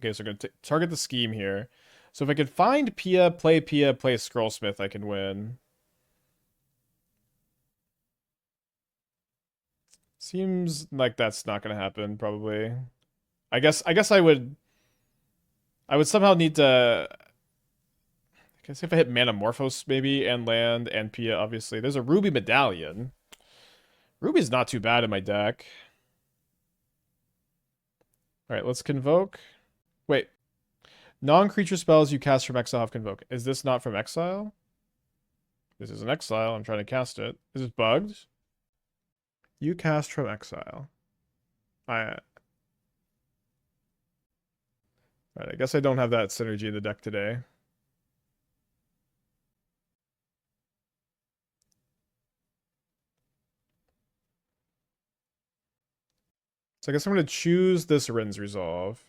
Okay, so I'm gonna target the scheme here. So if I could find Pia, play Scrollsmith, I can win. Seems like that's not gonna happen, probably. I guess I would somehow need to. I guess if I hit Mana Morphos maybe and land and Pia, obviously. There's a Ruby Medallion. Ruby's not too bad in my deck. Alright, let's convoke. Wait. Non-creature spells you cast from exile have convoke. Is this not from exile? This is an exile. I'm trying to cast it. Is it bugged? You cast from exile. Alright, I guess I don't have that synergy in the deck today. So I guess I'm going to choose this Wrenn's Resolve.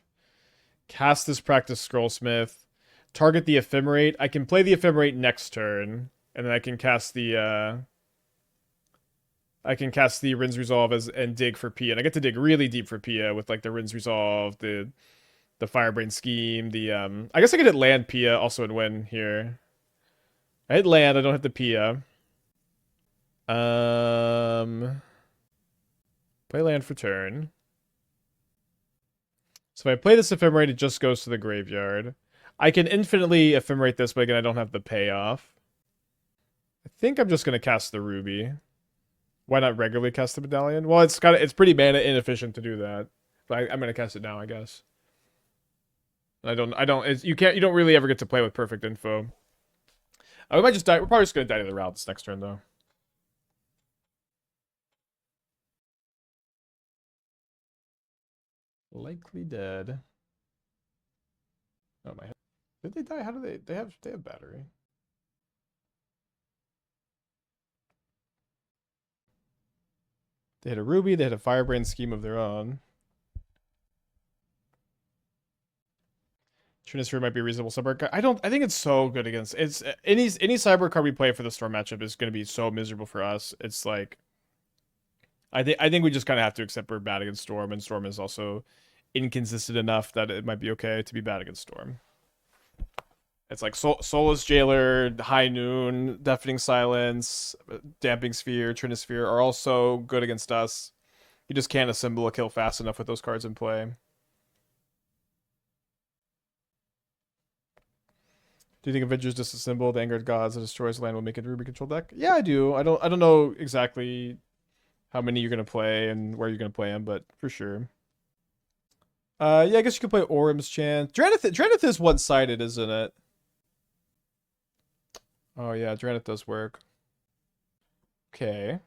Cast this Practiced Scrollsmith. Target the Ephemerate. I can play the Ephemerate next turn. And then I can cast the Wrenn's Resolve and dig for Pia. And I get to dig really deep for Pia with like the Wrenn's Resolve, the Firebrain Scheme, I guess I could hit land Pia also and win here. I hit land, I don't hit the Pia. Play land for turn. So if I play this Ephemerate, it just goes to the graveyard. I can infinitely Ephemerate this, but again, I don't have the payoff. I think I'm just going to cast the Ruby. Why not regularly cast the Medallion? Well, it's pretty mana inefficient to do that. But I'm going to cast it now, I guess. You don't really ever get to play with perfect info. We might just die. We're probably just going to die to the route this next turn, though. Likely dead. Oh my head. Did they die? How do they have battery? They had a Ruby, they had a Firebrain Scheme of their own. Trinisphere might be a reasonable sideboard card. I think it's so good against any sideboard card we play for the Storm matchup is gonna be so miserable for us. It's like I think we just kinda have to accept we're bad against Storm, and Storm is also inconsistent enough that it might be okay to be bad against Storm. It's like Soulless Jailer, High Noon, Deafening Silence, Damping Sphere, Trinisphere are also good against us. You just can't assemble a kill fast enough with those cards in play. Do you think Avengers disassemble the Angered Gods that destroys land will make it a Ruby control deck? Yeah, I do. I don't know exactly how many you're gonna play and where you're gonna play them, but for sure. Yeah, I guess you could play Orym's Chant. Draneth is one-sided, isn't it? Oh yeah, Draneth does work. Okay.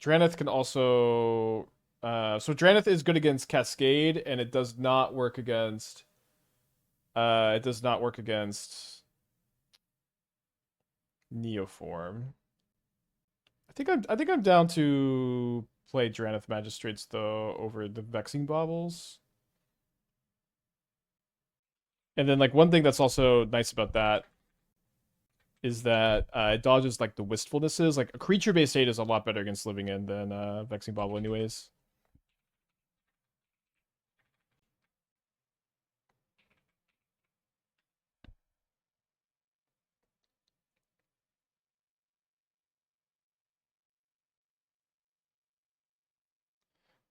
Draneth can also So Draneth is good against Cascade, and it does not work against. It does not work against Neoform. I think I'm down to play Draneth Magistrates though over the Vexing Baubles. And then like one thing that's also nice about that is that it dodges like the wistfulnesses. Like a creature-based 8 is a lot better against Living In than Vexing Bauble anyways.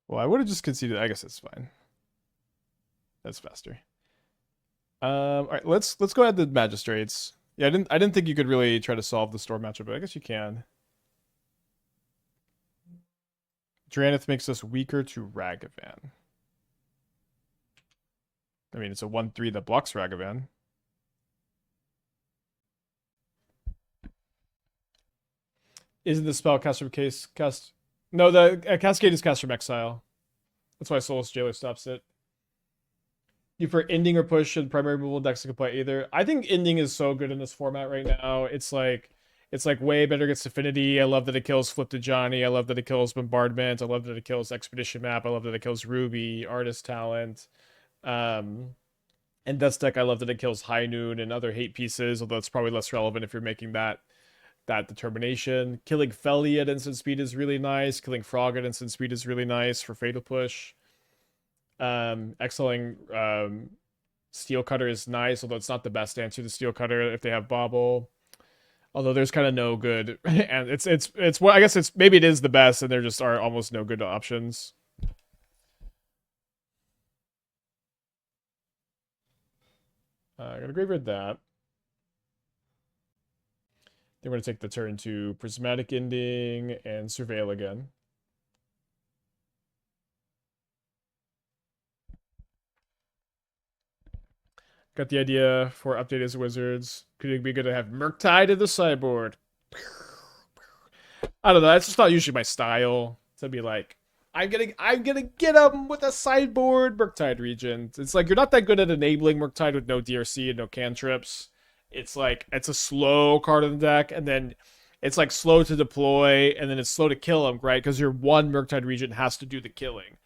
Well, I would have just conceded. I guess it's fine. That's faster. All right, let's go ahead to Magistrates. Yeah, I didn't think you could really try to solve the Storm matchup, but I guess you can. Draneth makes us weaker to Ragavan. I mean, it's a 1/3 that blocks Ragavan. Isn't the spell cast from cast? No, the Cascade is cast from Exile. That's why Soulless Jailer stops it. You for ending or push and primary removal decks that can play either. I think ending is so good in this format right now. It's like way better against Affinity. I love that it kills Flip to Johnny. I love that it kills Bombardment. I love that it kills Expedition Map. I love that it kills Ruby, Artist Talent. And Death's Deck, I love that it kills High Noon and other hate pieces, although it's probably less relevant if you're making that determination. Killing Felly at instant speed is really nice. Killing Frog at instant speed is really nice for Fatal Push. Exiling Steel Cutter is nice, although it's not the best answer to Steel Cutter if they have Bauble. Although there's kind of no good, and it's what I guess it's maybe it is the best, and there just are almost no good options. I'm gonna graveyard that. Then we're gonna take the turn to Prismatic Ending and Surveil again. Got the idea for update as Wizards. Could it be good to have Murktide in the sideboard? I don't know. That's just not usually my style. To be like, I'm gonna get them with a sideboard Murktide Regent. It's like you're not that good at enabling Murktide with no DRC and no cantrips. It's like it's a slow card in the deck, and then it's like slow to deploy, and then it's slow to kill them, right? Because your one Murktide Regent has to do the killing.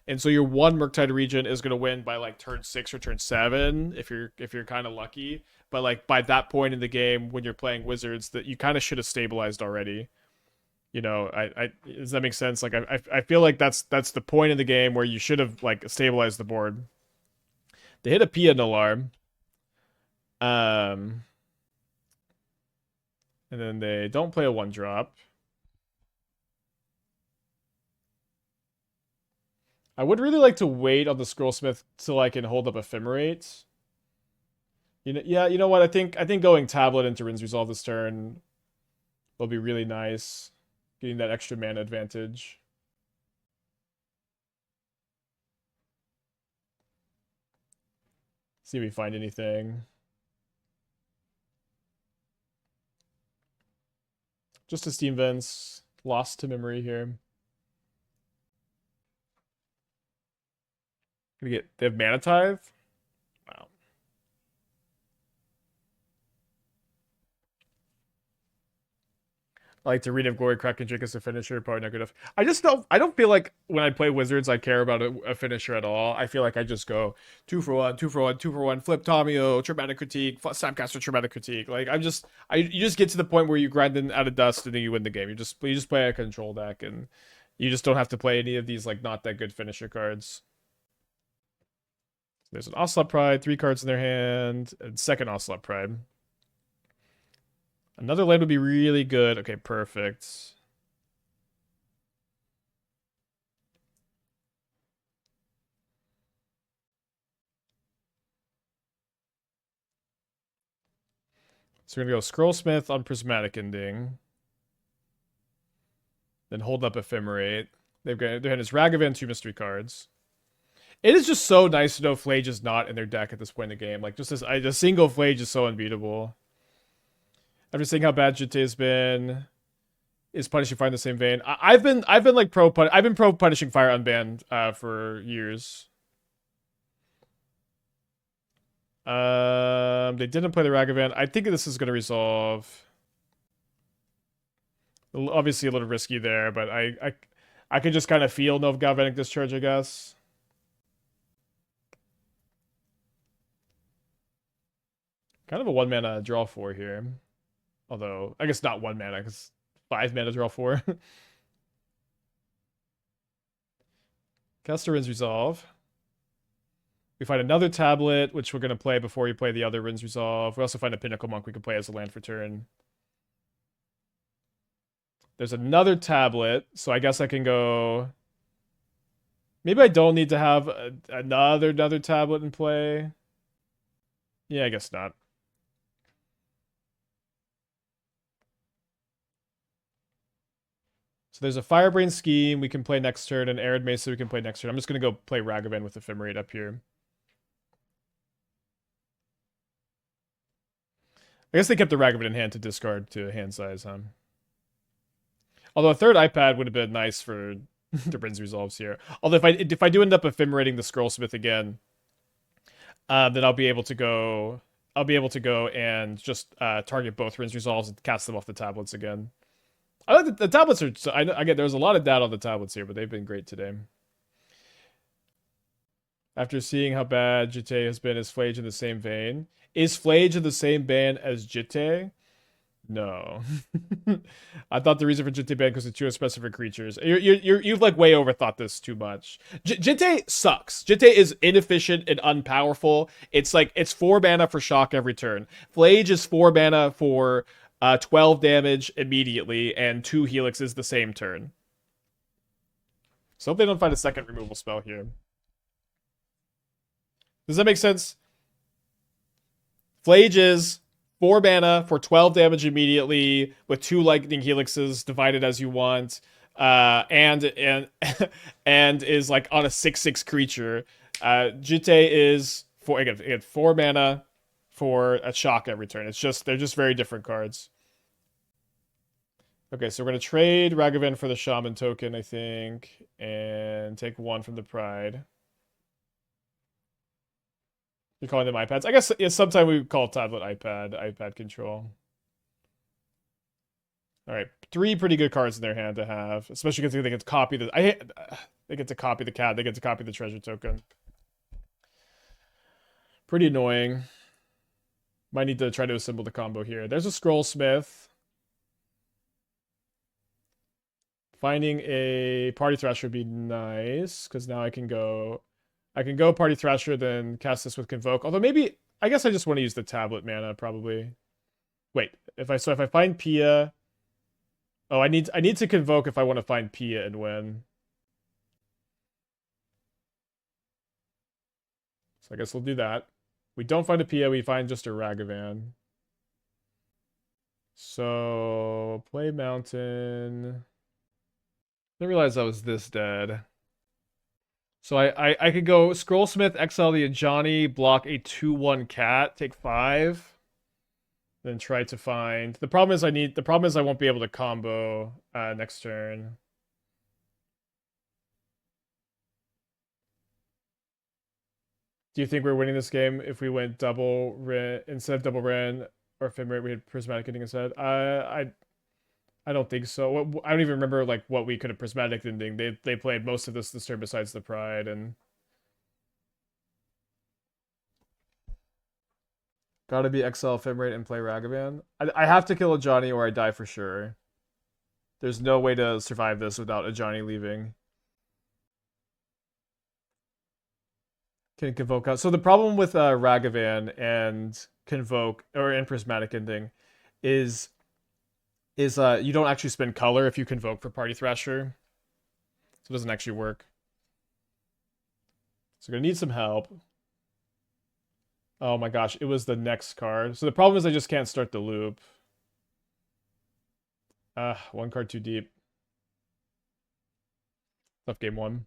And so your one Murktide Regent is going to win by like turn 6 or turn 7 if you're kind of lucky. But like by that point in the game when you're playing Wizards, that you kind of should have stabilized already. You know, I does that make sense? Like I feel like that's the point in the game where you should have like stabilized the board. They hit a Pia Nalaar. And then they don't play a 1-drop. I would really like to wait on the Scrollsmith till I can hold up Ephemerate. You know, yeah, you know what? I think going Tablet into Rin's Resolve this turn will be really nice. Getting that extra mana advantage. See if we find anything. Just a Steam Vents. Lost to memory here. They have Mana Tithe? Wow. I like to read of Glory, Crack, and Drink as a finisher. Probably not good enough. I don't feel like when I play Wizards, I care about a finisher at all. I feel like I just go 2 for 1, 2 for 1, 2 for 1, flip Tomio, Traumatic Critique, Snapcaster, Traumatic Critique. Like, you just get to the point where you grind out of dust and then you win the game. You just play a control deck and you just don't have to play any of these, like, not that good finisher cards. There's an Ocelot Pride, 3 cards in their hand, and second Ocelot Pride. Another land would be really good. Okay, perfect. So we're gonna go Scrollsmith on Prismatic Ending. Then hold up Ephemerate. They've got their hand is Ragavan, 2 mystery cards. It is just so nice to know Flage is not in their deck at this point in the game. Like, just as a single Flage is so unbeatable. After seeing how bad Jite has been, Is punishing fire in the same vein? I've been like I've been pro punishing fire unbanned for years. They didn't play the Ragavan. I think this is gonna resolve. Obviously a little risky there, but I could just kind of feel no galvanic discharge, I guess. Kind of a 1 mana draw 4 here. Although, I guess not 1 mana, because 5 mana draw 4. Cast a Renn's Resolve. We find another tablet, which we're going to play before we play the other Renn's Resolve. We also find a Pinnacle Monk we can play as a land for turn. There's another tablet, so I guess I can go... Maybe I don't need to have another tablet in play. Yeah, I guess not. So there's a Firebrain Scheme we can play next turn, and Arid Mesa we can play next turn. I'm just going to go play Ragavan with Ephemerate up here. I guess they kept the Ragavan in hand to discard to hand size, huh? Although a third iPad would have been nice for the Renn's Resolves here. Although if I do end up Ephemerating the Scrollsmith again, then I'll be able to go and just target both Renn's Resolves and cast them off the tablets again. I like the tablets are. I get there's a lot of data on the tablets here, but they've been great today. After seeing how bad Jitte has been, is Flage in the same vein? Is Flage in the same band as Jitte? No. I thought the reason for Jitte ban because it's too specific creatures. You've like way overthought this too much. Jitte sucks. Jitte is inefficient and unpowerful. It's like it's 4 mana for shock every turn. Flage is 4 mana for 12 damage immediately, and 2 helixes the same turn. So hope they don't find a second removal spell here. Does that make sense? Flage is 4 mana for 12 damage immediately with 2 lightning helixes divided as you want, and is like on a 6/6 creature. Jitte is 4 mana for a shock every turn. They're just very different cards. Okay, so we're gonna trade Ragavan for the Shaman token, I think, and take 1 from the Pride. You're calling them iPads? I guess sometime we call tablet iPad control. All right, 3 pretty good cards in their hand to have, especially because they get to copy the. They get to copy the cat. They get to copy the treasure token. Pretty annoying. Might need to try to assemble the combo here. There's a Scrollsmith. Finding a Party Thrasher would be nice, because now I can go Party Thrasher, then cast this with Convoke. Although maybe, I guess I just want to use the tablet mana, probably. Wait, if I find Pia... Oh, I need to Convoke if I want to find Pia and win. So I guess we'll do that. We don't find a Pia, we find just a Ragavan. So, play Mountain... I didn't realize I was this dead. So I could go Scrollsmith, exile the Ajani, block a 2/1 cat, take 5, then try to find. The problem is I won't be able to combo next turn. Do you think we're winning this game if we went double Wrenn instead of double Wrenn or Ephemerate? We had Prismatic Ending instead. I don't think so. I don't even remember like what we could have Prismatic Ending. They played most of this turn besides the Pride, and gotta be XL Ephemerate and play Ragavan. I have to kill a Johnny or I die for sure. There's no way to survive this without a Johnny leaving. Can Convoke out. So the problem with Ragavan and Convoke and Prismatic Ending is you don't actually spend color if you Convoke for Party Thrasher. So it doesn't actually work. So we're gonna need some help. Oh my gosh, it was the next card. So the problem is I just can't start the loop. 1 card too deep. Tough game 1.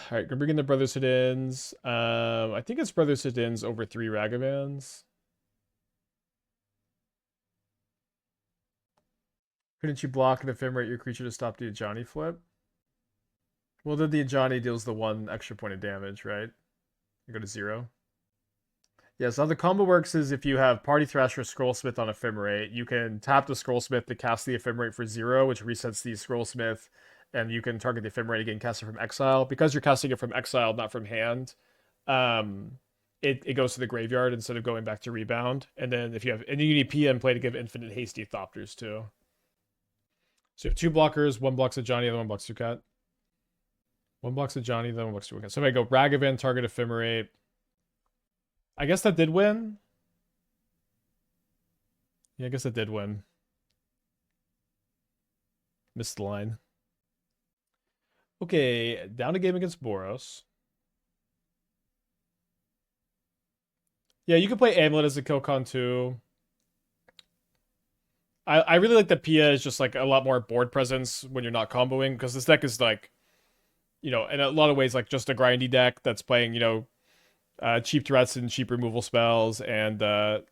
All right, gonna bring in the Brotherhood Inns. I think it's Brotherhood Inns over 3 Ragavans. Couldn't you block and ephemerate your creature to stop the Ajani flip? Well, then the Ajani deals the 1 extra point of damage, right? You go to 0. Yeah, so how the combo works is if you have Party Thrasher Scrollsmith on Ephemerate, you can tap the Scrollsmith to cast the Ephemerate for 0, which resets the Scrollsmith, and you can target the Ephemerate again, cast it from exile. Because you're casting it from exile, not from hand, it goes to the graveyard instead of going back to rebound. And then if you have, and you need PM play to give infinite hasty Thopters too. So you have 2 blockers, 1 blocks a Johnny, the other 1 blocks Sukat. 1 blocks a Johnny, the other 1 blocks Sukat. So if I go Ragavan, target Ephemerate. I guess that did win. Yeah, I guess that did win. Missed the line. Okay, down a game against Boros. Yeah, you can play Amulet as a kill con too. I really like that Pia is just like a lot more board presence when you're not comboing, because this deck is like, you know, in a lot of ways like just a grindy deck that's playing, you know, cheap threats and cheap removal spells, and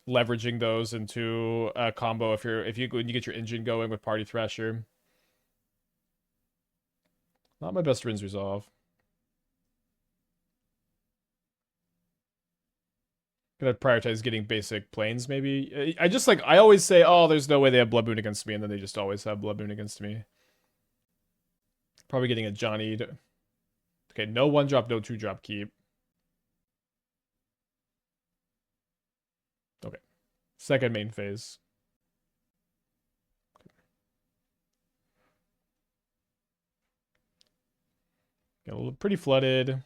leveraging those into a combo if you when you get your engine going with Party Thrasher. Not my best Rin's Resolve. Gonna prioritize getting basic planes, maybe. I just like, I always say, oh, there's no way they have Blood Moon against me, and then they just always have Blood Moon against me. Probably getting a Johnny. Okay, no 1-drop, no 2-drop keep. Okay. Second main phase. Get a little pretty flooded.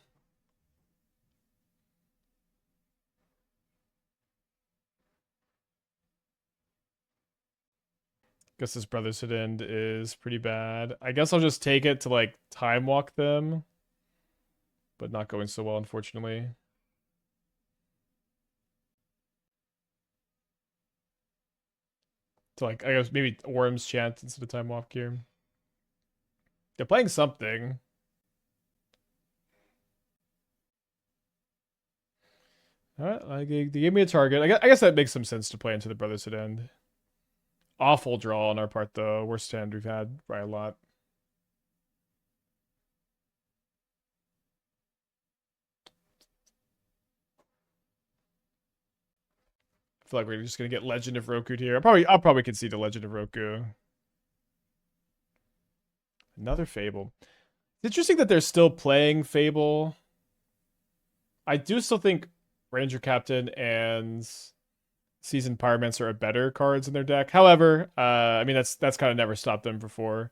Guess this Brotherhood end is pretty bad. I guess I'll just take it to like time walk them, but not going so well, unfortunately. So like, I guess maybe Orm's Chant instead of time walk here. They're playing something. Alright, they gave me a target. I guess that makes some sense to play into the Brotherhood end. Awful draw on our part, though. Worst hand we've had by a lot. I feel like we're just gonna get Legend of Roku here. I'll probably concede a Legend of Roku. Another Fable. It's interesting that they're still playing Fable. I do still think Ranger Captain and Seasoned Pyromancer are better cards in their deck. However, I mean that's kind of never stopped them before.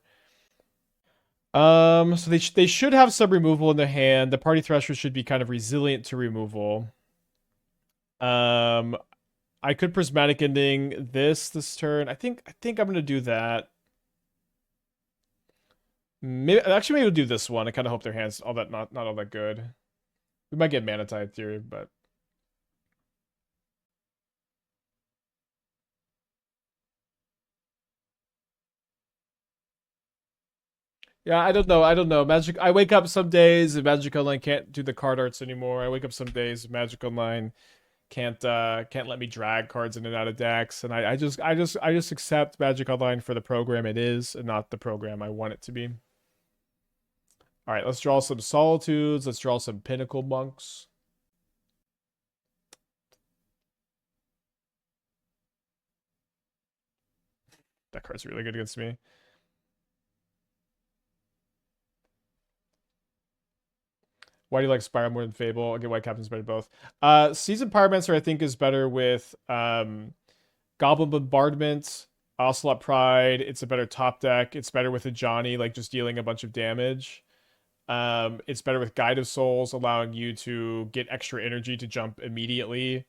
So they should have some removal in their hand. The Party Thrasher should be kind of resilient to removal. I could Prismatic Ending this turn. I think I'm gonna do that. Maybe we'll do this one. I kind of hope their hands all that not all that good. We might get Mana Tide Theory, but yeah, I don't know. I don't know. Magic. I wake up some days and Magic Online can't do the card arts anymore. I wake up some days and Magic Online can't let me drag cards in and out of decks, and I just accept Magic Online for the program it is and not the program I want it to be. All right, let's draw some Solitudes. Let's draw some Pinnacle Monks. That card's really good against me. Why do you like Spyro more than Fable? Okay, White Captain's better both. Seasoned Pyromancer, I think, is better with Goblin Bombardment, Ocelot Pride. It's a better top deck. It's better with a Johnny, like just dealing a bunch of damage. It's better with Guide of Souls, allowing you to get extra energy to jump immediately.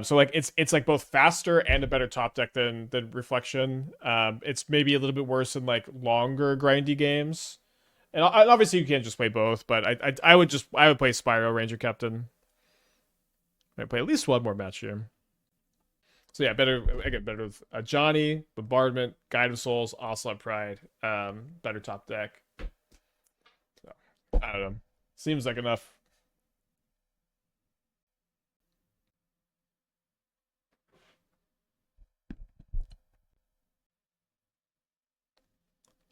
So like it's like both faster and a better top deck than Reflection. It's maybe a little bit worse in like longer grindy games. And obviously you can't just play both, but I would play Spyro Ranger Captain. Might play at least one more match here. So yeah, better with Johnny, Bombardment, Guide of Souls, Ocelot Pride, better top deck. So, I don't know. Seems like enough.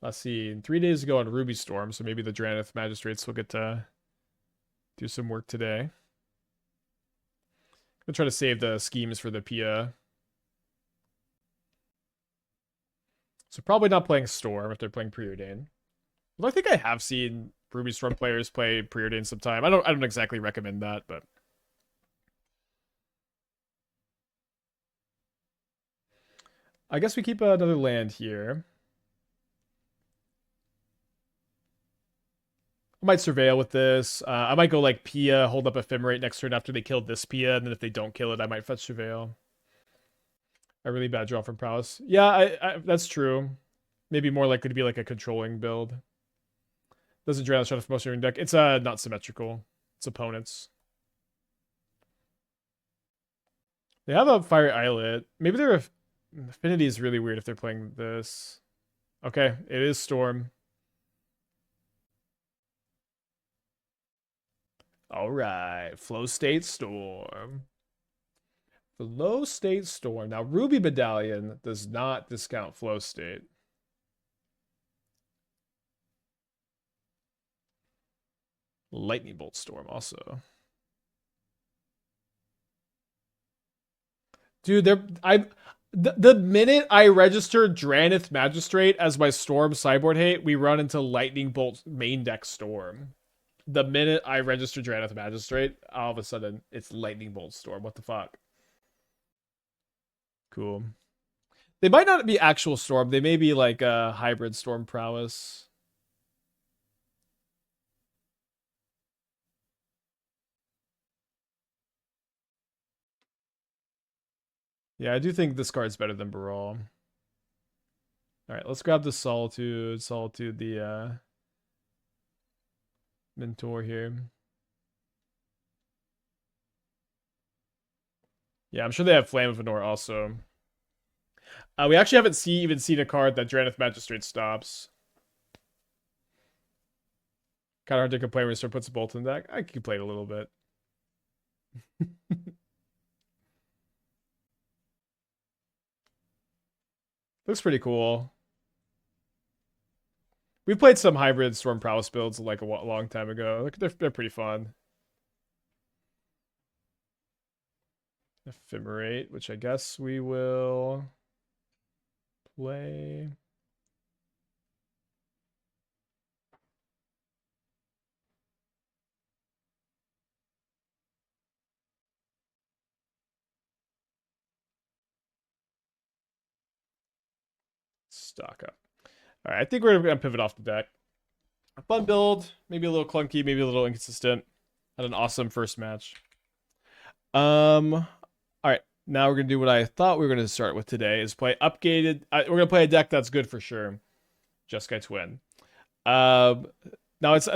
Let's see. 3 days ago on Ruby Storm, so maybe the Draneth Magistrates will get to do some work today. I'm gonna try to save the schemes for the Pia. So probably not playing Storm if they're playing Preordain. Well, I think I have seen Ruby Storm players play Preordain sometime. I don't exactly recommend that, but I guess we keep another land here. I might Surveil with this. I might go like Pia, hold up Ephemerate next turn after they killed this Pia, and then if they don't kill it, I might fetch Surveil. A really bad draw from Prowess. Yeah, that's true. Maybe more likely to be like a controlling build. Doesn't draw the shot for most of your deck. It's not symmetrical. It's opponents. They have a Fiery Islet. Maybe their affinity is really weird if they're playing this. Okay, it is Storm. All right, Flow State Storm. Flow State Storm. Now, Ruby Medallion does not discount Flow State. Lightning Bolt Storm also. Dude, the minute I register Draneth Magistrate as my Storm sideboard hate, we run into Lightning Bolt main deck Storm. The minute I register Draneth Magistrate, all of a sudden it's Lightning Bolt Storm. What the fuck? Cool. They might not be actual Storm. They may be like a hybrid Storm Prowess. Yeah, I do think this card's better than Baral. Alright, let's grab the Solitude. Solitude, the Mentor here. Yeah, I'm sure they have Flame of Venor also. We actually haven't even seen a card that Draneth Magistrate stops. Kind of hard to complain when Sir puts a bolt in the deck. I can complain a little bit. Looks pretty cool. We played some hybrid Storm Prowess builds like a long time ago. They're pretty fun. Ephemerate, which I guess we will play. Stock up. All right, I think we're gonna pivot off the deck. A fun build, maybe a little clunky, maybe a little inconsistent. Had an awesome first match. All right, now we're gonna do what I thought we were gonna start with today. Is play upgated. We're gonna play a deck that's good for sure. Jeskai Twin. Now it's